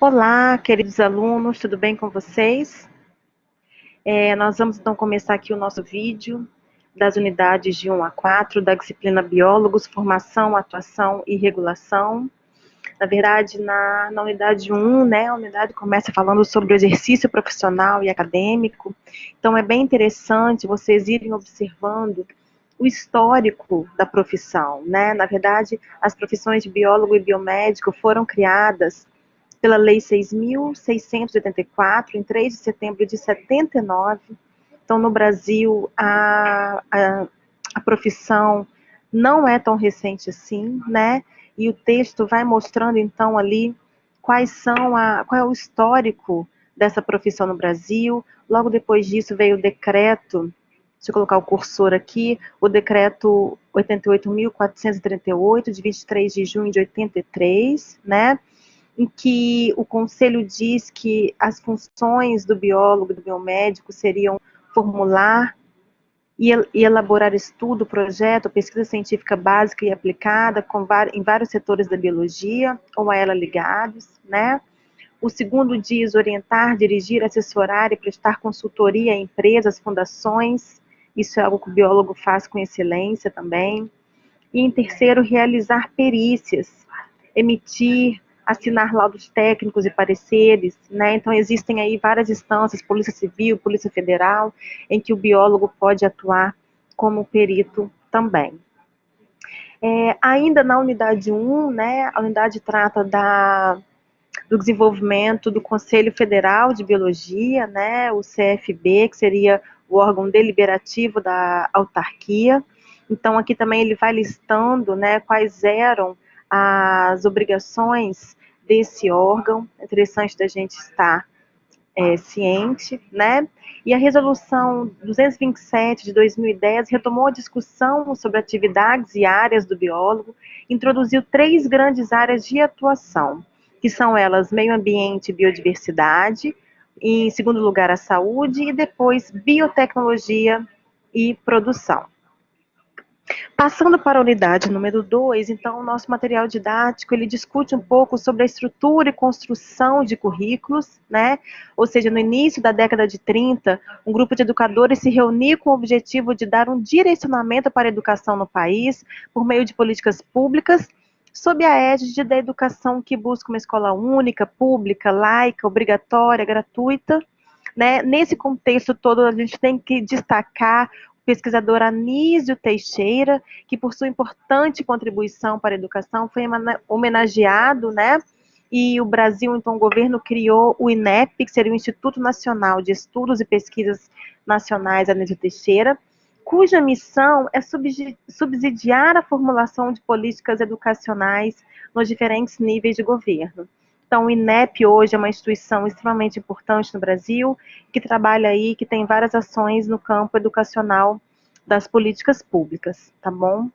Olá, queridos alunos, tudo bem com vocês? Nós vamos então começar aqui o nosso vídeo das unidades de 1 a 4 da disciplina Biólogos, Formação, Atuação e Regulação. Na verdade, na unidade 1, né, a unidade começa falando sobre o exercício profissional e acadêmico. Então, é bem interessante vocês irem observando o histórico da profissão, né? Na verdade, as profissões de biólogo e biomédico foram criadas pela Lei 6.684, em 3 de setembro de 79. Então, no Brasil, a profissão não é tão recente assim, né? E o texto vai mostrando, então, ali qual é o histórico dessa profissão no Brasil. Logo depois disso veio o decreto, deixa eu colocar o cursor aqui, o decreto 88.438, de 23 de junho de 83, né? Em que o conselho diz que as funções do biólogo e do biomédico seriam formular e elaborar estudo, projeto, pesquisa científica básica e aplicada em vários setores da biologia ou a ela ligados, né? O segundo diz orientar, dirigir, assessorar e prestar consultoria a empresas, fundações. Isso é algo que o biólogo faz com excelência também. E em terceiro, realizar perícias, emitir, assinar laudos técnicos e pareceres, né? Então existem aí várias instâncias, Polícia Civil, Polícia Federal, em que o biólogo pode atuar como perito também. Ainda na unidade 1, né, a unidade trata do desenvolvimento do Conselho Federal de Biologia, né, o CFB, que seria o órgão deliberativo da autarquia. Então, aqui também ele vai listando, né, quais eram as obrigações desse órgão. É interessante da gente estar ciente, né? E a resolução 227 de 2010 retomou a discussão sobre atividades e áreas do biólogo, introduziu 3 grandes áreas de atuação, que são elas meio ambiente e biodiversidade, em segundo lugar a saúde e depois biotecnologia e produção. Passando para a unidade número 2, então, o nosso material didático, ele discute um pouco sobre a estrutura e construção de currículos, né? Ou seja, no início da década de 30, um grupo de educadores se reuniu com o objetivo de dar um direcionamento para a educação no país, por meio de políticas públicas, sob a égide da educação que busca uma escola única, pública, laica, obrigatória, gratuita, né? Nesse contexto todo, a gente tem que destacar o pesquisador Anísio Teixeira, que por sua importante contribuição para a educação foi homenageado, né? E o Brasil, então, o governo criou o INEP, que seria o Instituto Nacional de Estudos e Pesquisas Nacionais Anísio Teixeira, cuja missão é subsidiar a formulação de políticas educacionais nos diferentes níveis de governo. Então, o INEP hoje é uma instituição extremamente importante no Brasil, que trabalha aí, que tem várias ações no campo educacional das políticas públicas, tá bom?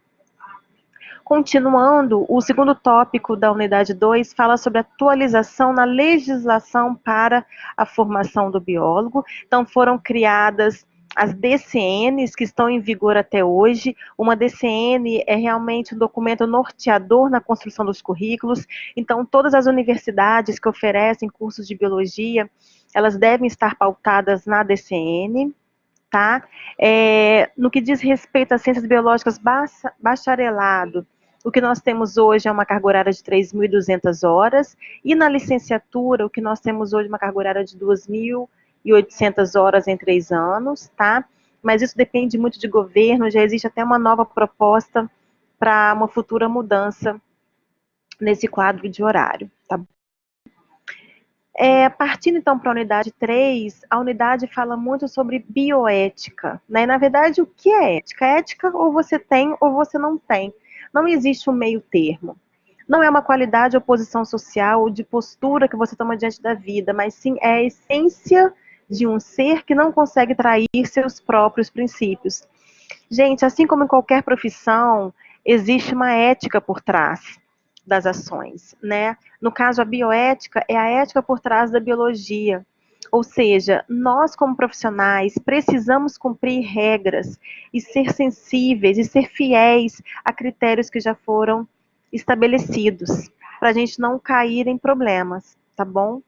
Continuando, o segundo tópico da unidade 2 fala sobre atualização na legislação para a formação do biólogo. Então, foram criadas as DCNs, que estão em vigor até hoje. Uma DCN é realmente um documento norteador na construção dos currículos. Então, todas as universidades que oferecem cursos de biologia, elas devem estar pautadas na DCN, tá? No que diz respeito às ciências biológicas, bacharelado, o que nós temos hoje é uma carga horária de 3.200 horas, e na licenciatura, o que nós temos hoje é uma carga horária de 2.800 horas em 3 anos, tá? Mas isso depende muito de governo, já existe até uma nova proposta para uma futura mudança nesse quadro de horário, tá? Partindo então para a unidade 3, a unidade fala muito sobre bioética, né? Na verdade, o que é ética? Ética ou você tem ou você não tem. Não existe um meio termo. Não é uma qualidade ou posição social ou de postura que você toma diante da vida, mas sim é a essência de um ser que não consegue trair seus próprios princípios. Gente, assim como em qualquer profissão, existe uma ética por trás das ações, né? No caso, a bioética é a ética por trás da biologia. Ou seja, nós como profissionais precisamos cumprir regras e ser sensíveis e ser fiéis a critérios que já foram estabelecidos, para a gente não cair em problemas. tá bom?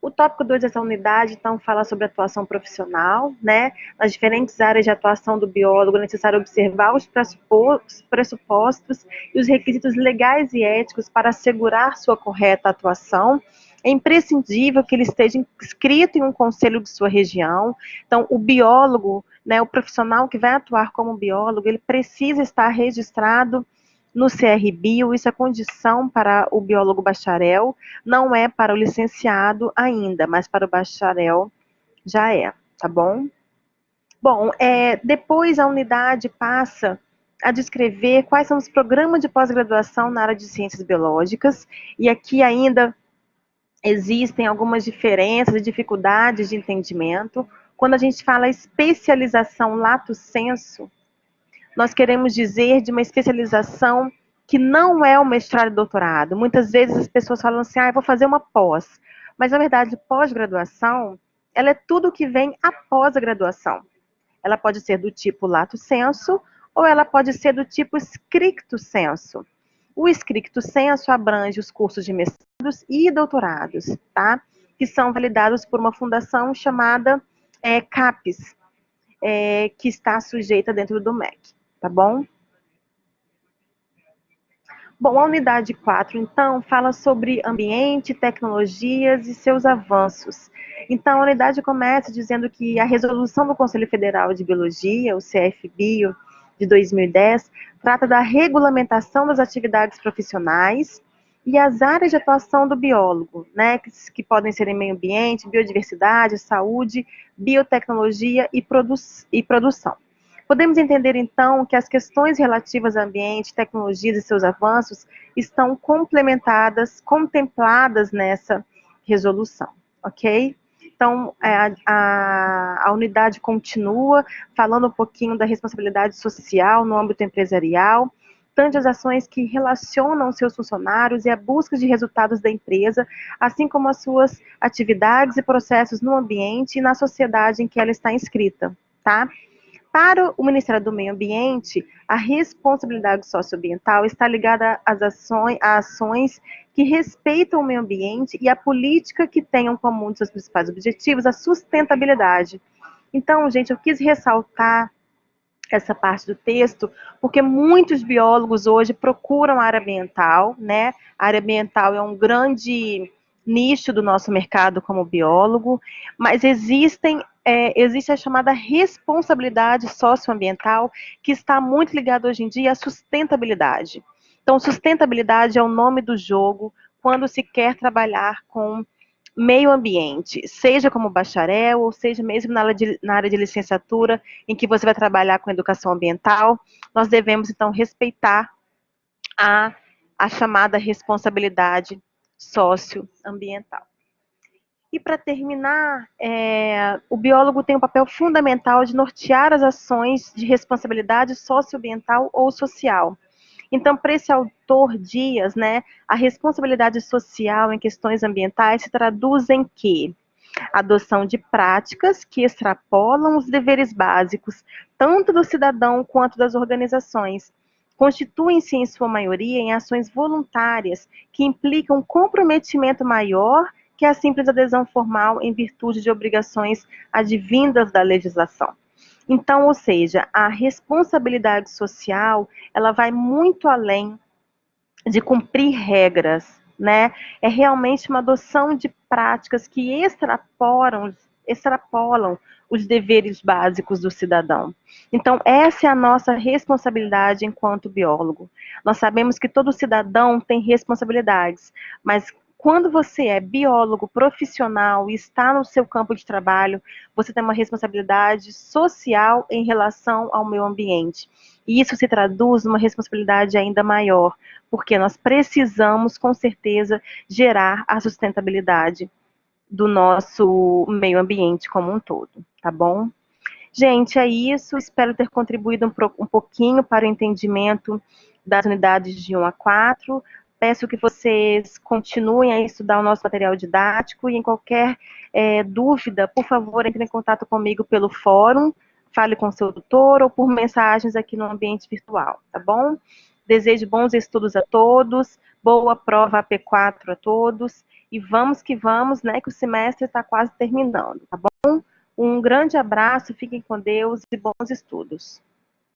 O tópico 2 dessa unidade, então, fala sobre atuação profissional, né? Nas diferentes áreas de atuação do biólogo, é necessário observar os pressupostos e os requisitos legais e éticos para assegurar sua correta atuação. É imprescindível que ele esteja inscrito em um conselho de sua região. Então, o biólogo, né, o profissional que vai atuar como biólogo, ele precisa estar registrado no CRBio, isso é condição para o biólogo bacharel, não é para o licenciado ainda, mas para o bacharel já é, tá bom? Bom, depois a unidade passa a descrever quais são os programas de pós-graduação na área de ciências biológicas, e aqui ainda existem algumas diferenças e dificuldades de entendimento. Quando a gente fala especialização lato sensu, nós queremos dizer de uma especialização que não é o mestrado e doutorado. Muitas vezes as pessoas falam assim, eu vou fazer uma pós. Mas, na verdade, pós-graduação, ela é tudo que vem após a graduação. Ela pode ser do tipo lato sensu, ou ela pode ser do tipo stricto sensu. O stricto sensu abrange os cursos de mestrados e doutorados, tá? Que são validados por uma fundação chamada CAPES, que está sujeita dentro do MEC, tá bom? Bom, a unidade 4, então, fala sobre ambiente, tecnologias e seus avanços. Então, a unidade começa dizendo que a resolução do Conselho Federal de Biologia, o CFBio, de 2010, trata da regulamentação das atividades profissionais e as áreas de atuação do biólogo, né, que podem ser em meio ambiente, biodiversidade, saúde, biotecnologia e produção. Podemos entender, então, que as questões relativas ao ambiente, tecnologias e seus avanços estão contempladas nessa resolução, ok? Então, a unidade continua falando um pouquinho da responsabilidade social no âmbito empresarial, tanto as ações que relacionam seus funcionários e a busca de resultados da empresa, assim como as suas atividades e processos no ambiente e na sociedade em que ela está inscrita, tá? Para o Ministério do Meio Ambiente, a responsabilidade socioambiental está ligada a ações que respeitam o meio ambiente e a política que tenham como um dos seus principais objetivos a sustentabilidade. Então, gente, eu quis ressaltar essa parte do texto, porque muitos biólogos hoje procuram a área ambiental, né? A área ambiental é um grande nicho do nosso mercado como biólogo, mas existe a chamada responsabilidade socioambiental, que está muito ligada hoje em dia à sustentabilidade. Então, sustentabilidade é o nome do jogo quando se quer trabalhar com meio ambiente, seja como bacharel, ou seja mesmo na área de licenciatura, em que você vai trabalhar com educação ambiental, nós devemos, então, respeitar a, a chamada responsabilidade socioambiental. E para terminar, o biólogo tem um papel fundamental de nortear as ações de responsabilidade socioambiental ou social. Então, para esse autor Dias, né, a responsabilidade social em questões ambientais se traduz em que? Adoção de práticas que extrapolam os deveres básicos, tanto do cidadão quanto das organizações. Constituem-se, em sua maioria, em ações voluntárias, que implicam comprometimento maior que a simples adesão formal em virtude de obrigações advindas da legislação. Então, ou seja, a responsabilidade social, ela vai muito além de cumprir regras, né? É realmente uma adoção de práticas que extrapolam os deveres básicos do cidadão. Então, essa é a nossa responsabilidade enquanto biólogo. Nós sabemos que todo cidadão tem responsabilidades, mas quando você é biólogo profissional e está no seu campo de trabalho, você tem uma responsabilidade social em relação ao meio ambiente. E isso se traduz numa responsabilidade ainda maior, porque nós precisamos, com certeza, gerar a sustentabilidade do nosso meio ambiente como um todo, tá bom? Gente, é isso. Espero ter contribuído um pouquinho para o entendimento das unidades de 1 a 4. Peço que vocês continuem a estudar o nosso material didático e em qualquer dúvida, por favor, entre em contato comigo pelo fórum, fale com o seu tutor ou por mensagens aqui no ambiente virtual, tá bom? Desejo bons estudos a todos, boa prova AP4 a todos, e vamos que vamos, né, que o semestre está quase terminando, tá bom? Um grande abraço, fiquem com Deus e bons estudos.